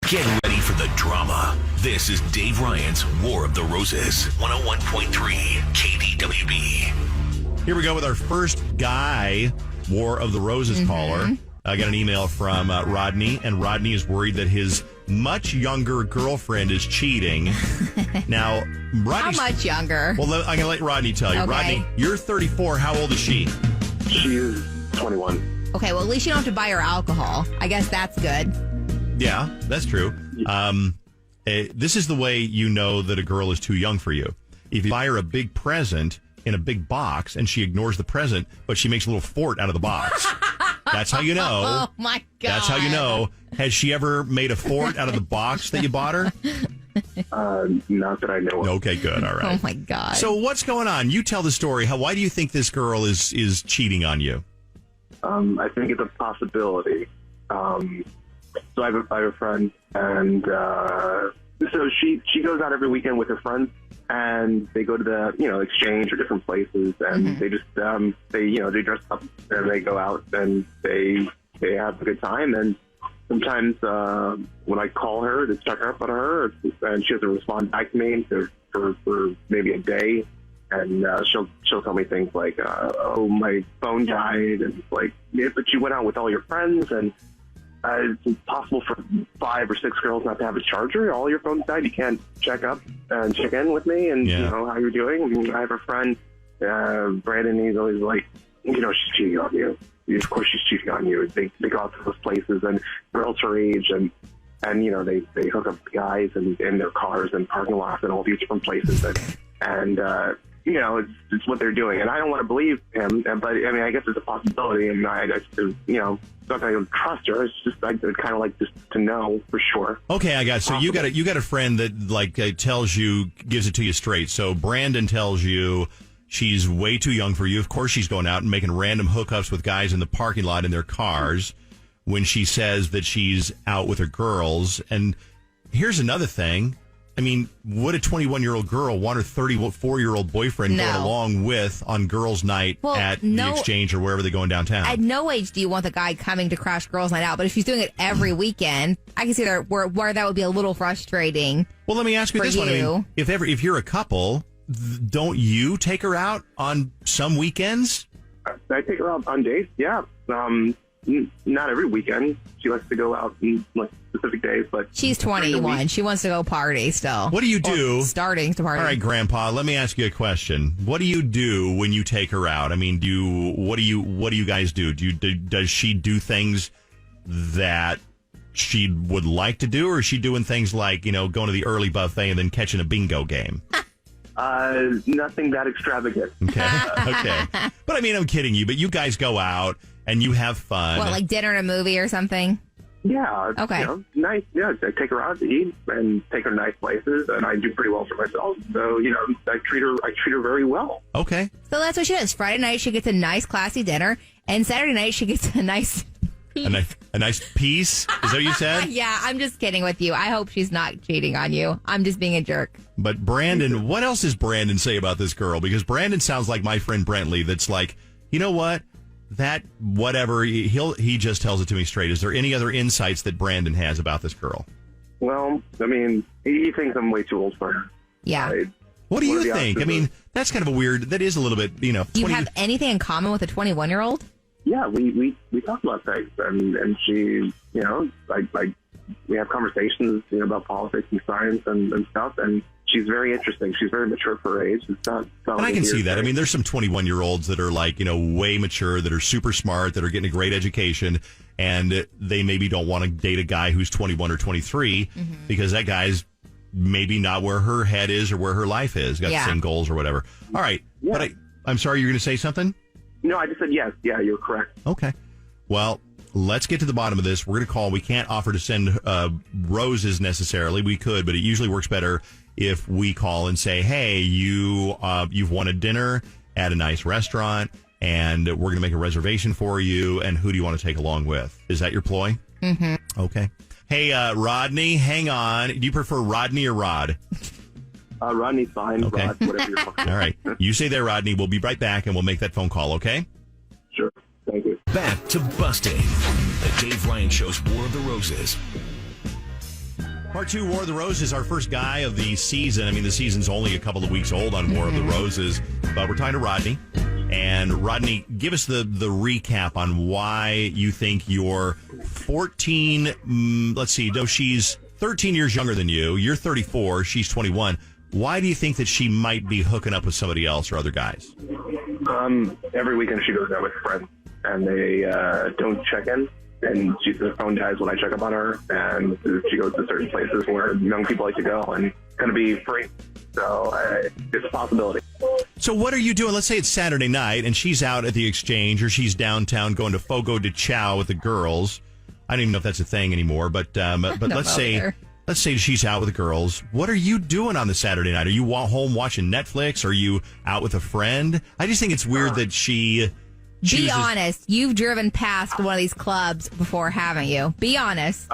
Get ready for the drama. This is Dave Ryan's War of the Roses, 101.3 KDWB. Here we go with our first guy War of the Roses caller. I got an email from Rodney, and Rodney is worried that his much younger girlfriend is cheating. Now, Rodney's... How much younger? Well, I'm going to let Rodney tell you. Okay. Rodney, you're 34. How old is she? She is 21. Okay, well, at least you don't have to buy her alcohol. I guess that's good. Yeah, that's true. This is the way you know that a girl is too young for you. If you buy her a big present in a big box and she ignores the present, but she makes a little fort out of the box. That's how you know. Oh, my God. That's how you know. Has she ever made a fort out of the box that you bought her? Not that I know of. Okay, good. All right. Oh, my God. So what's going on? You tell the story. Why do you think this girl is cheating on you? I think it's a possibility. So I have a friend, and so she goes out every weekend with her friends, and they go to the exchange or different places, and they just they dress up and they go out and they have a good time. And sometimes when I call her to check up on her, and she doesn't respond back to me for maybe a day, and she'll tell me things like, "Oh, my phone died," and it's like, "Yeah, but you went out with all your friends and." It's impossible for 5 or 6 girls not to have a charger. All your phones died. You can't check up and check in with me and how you're doing. I mean, I have a friend, Brandon. He's always like, she's cheating on you. Of course, she's cheating on you. They go out to those places and girls her age and they hook up guys in their cars and parking lots and all these different places and it's what they're doing. And I don't want to believe him, but I mean, I guess it's a possibility. And I not that I don't trust her. It's just I kind of like just to know for sure. Okay, I got it. So you got a friend that gives it to you straight. So Brandon tells you she's way too young for you. Of course, she's going out and making random hookups with guys in the parking lot in their cars when she says that she's out with her girls. And here's another thing. I mean, would a 21-year-old girl want her 34-year-old boyfriend going along with on girls' night at the exchange or wherever they're going downtown? At no age do you want the guy coming to crash girls' night out. But if she's doing it every weekend, I can see where that would be a little frustrating. Well, let me ask you this one. I mean, if you're a couple, don't you take her out on some weekends? I take her out on dates, yeah. Not every weekend. She likes to go out on specific days, but she's 21. She wants to go party still. What do you do? Starting to party. All right, Grandpa. Let me ask you a question. What do you do when you take her out? I mean, what do you guys do? Does she do things that she would like to do, or is she doing things like going to the early buffet and then catching a bingo game? Nothing that extravagant. Okay. But I mean, I'm kidding you. But you guys go out and you have fun. What, like dinner and a movie or something? Yeah. Okay. Nice. Yeah, I take her out to eat and take her nice places, and I do pretty well for myself. So I treat her very well. Okay. So that's what she does. Friday night she gets a nice classy dinner, and Saturday night she gets a nice. A nice piece? Is that what you said? Yeah, I'm just kidding with you. I hope she's not cheating on you. I'm just being a jerk. But Brandon, what else does Brandon say about this girl? Because Brandon sounds like my friend Brentley that's like, you know what? That whatever, he just tells it to me straight. Is there any other insights that Brandon has about this girl? Well, I mean, he thinks I'm way too old for her. Yeah. What do you think? I mean, that's kind of that is a little bit, Do you have anything in common with a 21-year-old? Yeah, we talk about things, and she, we have conversations, about politics and science and stuff, and she's very interesting. She's very mature for her age. It's not and I can see that. I mean, there's some 21-year-olds that are way mature, that are super smart, that are getting a great education, and they maybe don't want to date a guy who's 21 or 23 because that guy's maybe not where her head is or where her life is, got the same goals or whatever. All right. Yeah. But I'm sorry, you're going to say something? No, I just said yes. Yeah, you're correct. Okay. Well, let's get to the bottom of this. We're going to call. We can't offer to send roses necessarily. We could, but it usually works better if we call and say, hey, you've won a dinner at a nice restaurant, and we're going to make a reservation for you, and who do you want to take along with? Is that your ploy? Mm-hmm. Okay. Hey, Rodney, hang on. Do you prefer Rodney or Rod? Rodney's fine. Okay. Rod, whatever you're talking All right. You stay there, Rodney. We'll be right back, and we'll make that phone call, okay? Sure. Thank you. Back to busting. The Dave Ryan Show's War of the Roses. Part 2, War of the Roses, our first guy of the season. I mean, the season's only a couple of weeks old on War of the Roses, but we're talking to Rodney. And Rodney, give us the recap on why you think you're 14, let's see, no, she's 13 years younger than you. You're 34, she's 21. Why do you think that she might be hooking up with somebody else or other guys? Every weekend she goes out with friends, and they don't check in. And the phone dies when I check up on her, and she goes to certain places where young people like to go, and it's going to be free. So it's a possibility. So what are you doing? Let's say it's Saturday night, and she's out at the Exchange, or she's downtown going to Fogo de Chao with the girls. I don't even know if that's a thing anymore, but let's say she's out with the girls. What are you doing on the Saturday night? Are you home watching Netflix? Are you out with a friend? I just think it's weird that she... Be honest. You've driven past one of these clubs before, haven't you? Be honest.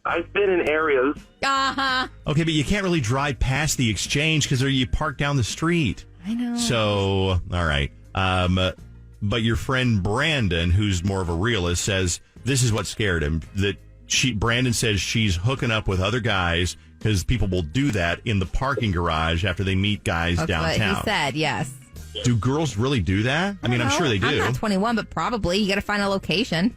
I've been in areas. Uh-huh. Okay, but you can't really drive past the Exchange because you park down the street. I know. So, all right. But your friend Brandon, who's more of a realist, says this is what scared him. Brandon says she's hooking up with other guys because people will do that in the parking garage after they meet guys downtown. That's what he said, yes. Do girls really do that? I mean, I'm sure they do. I'm not 21, but probably. You got to find a location.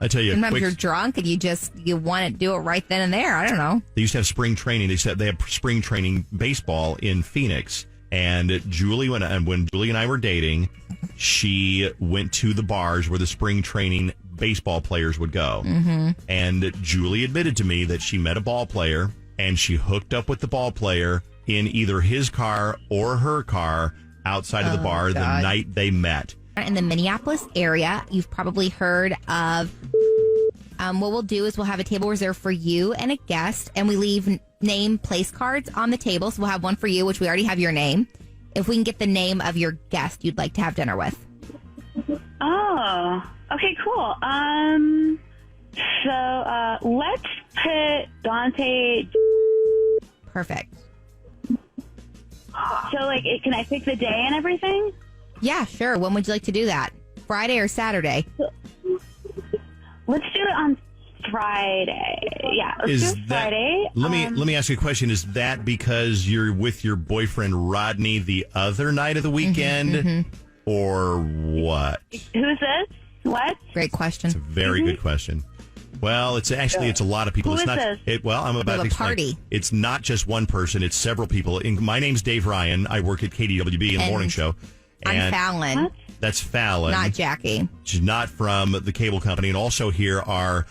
I tell you, sometimes you're drunk and you want to do it right then and there. I don't know. They used to have spring training. They said they have spring training baseball in Phoenix. And when Julie and I were dating, she went to the bars where the spring training baseball players would go. Mm-hmm. And Julie admitted to me that she met a ball player and she hooked up with the ball player in either his car or her car outside of the bar the night they met. In the Minneapolis area, you've probably heard of what we'll do is we'll have a table reserved for you and a guest, and we leave name place cards on the table. So we'll have one for you, which we already have your name. If we can get the name of your guest you'd like to have dinner with. Oh, okay, cool. So let's put Dante. Perfect. So, can I pick the day and everything? Yeah, sure. When would you like to do that? Friday or Saturday? Let's do it on Friday. Yeah, let's do Friday. Let me ask you a question. Is that because you're with your boyfriend Rodney the other night of the weekend, or what? Who's this? What? Great question. It's a very good question. Well, it's a lot of people. Who it's is not. this? I'm about to explain. Party. It's not just one person. It's several people. My name's Dave Ryan. I work at KDWB in the morning show. I'm Fallon. What? That's Fallon. Not Jackie. She's not from the cable company. And also here are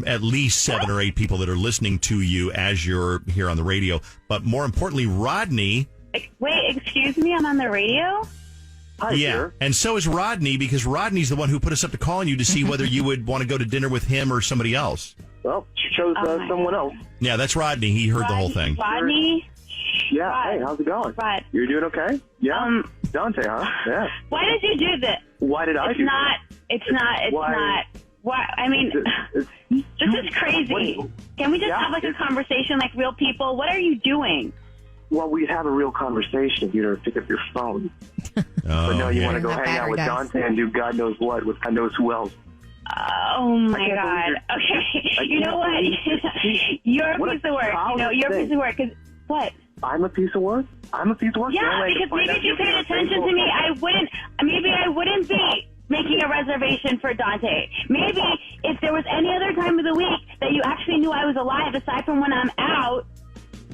at least 7 or 8 people that are listening to you as you're here on the radio. But more importantly, Rodney. Wait, excuse me? I'm on the radio? Hi, yeah, sir. and so is Rodney, because Rodney's the one who put us up to calling you to see whether you would want to go to dinner with him or somebody else. Well, she chose someone else. Yeah, that's Rodney. He heard the whole thing. Rodney? Yeah. Rod. Hey, how's it going? Rod. You're doing okay? Yeah. Dante, huh? Yeah. Why did you do this? Why did I do It's not. Why? I mean, this is crazy. Can we just have a conversation like real people? What are you doing? Well, we'd have a real conversation. You don't pick up your phone. But no, you want to go hang out with Dante and do God knows what with God knows who else. Oh, my God. Okay. You know what? You're a piece of work. You're a piece of work. What? I'm a piece of work? I'm a piece of work? Yeah, because maybe if you paid attention to me, I wouldn't be making a reservation for Dante. Maybe if there was any other time of the week that you actually knew I was alive, aside from when I'm out,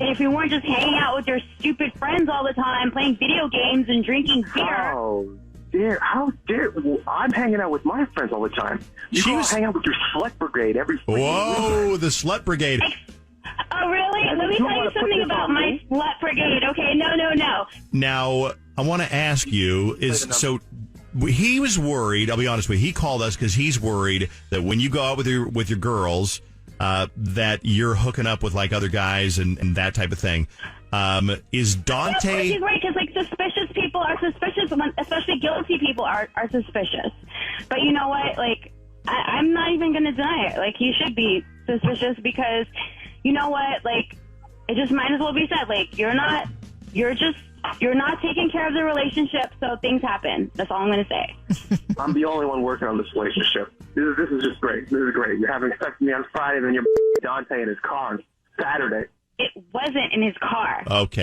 and if you weren't just hanging out with your stupid friends all the time, playing video games and drinking beer. Oh, dear. How dare. I'm hanging out with my friends all the time. You go hang out with your slut brigade every Whoa, the slut brigade. Oh, really? Let me tell you something about my slut brigade. Okay, no. Now, I want to ask you, he was worried, I'll be honest with you, he called us because he's worried that when you go out with your girls, that you're hooking up with other guys and that type of thing. Is Dante... He's right, because suspicious people are suspicious, especially guilty people are suspicious. But you know what? I'm not even going to deny it. He should be suspicious because, you know what? It just might as well be said. You're not taking care of the relationship, so things happen. That's all I'm going to say. I'm the only one working on this relationship. This is just great. This is great. You're having sex with me on Friday, then you're Dante in his car Saturday. It wasn't in his car. Okay.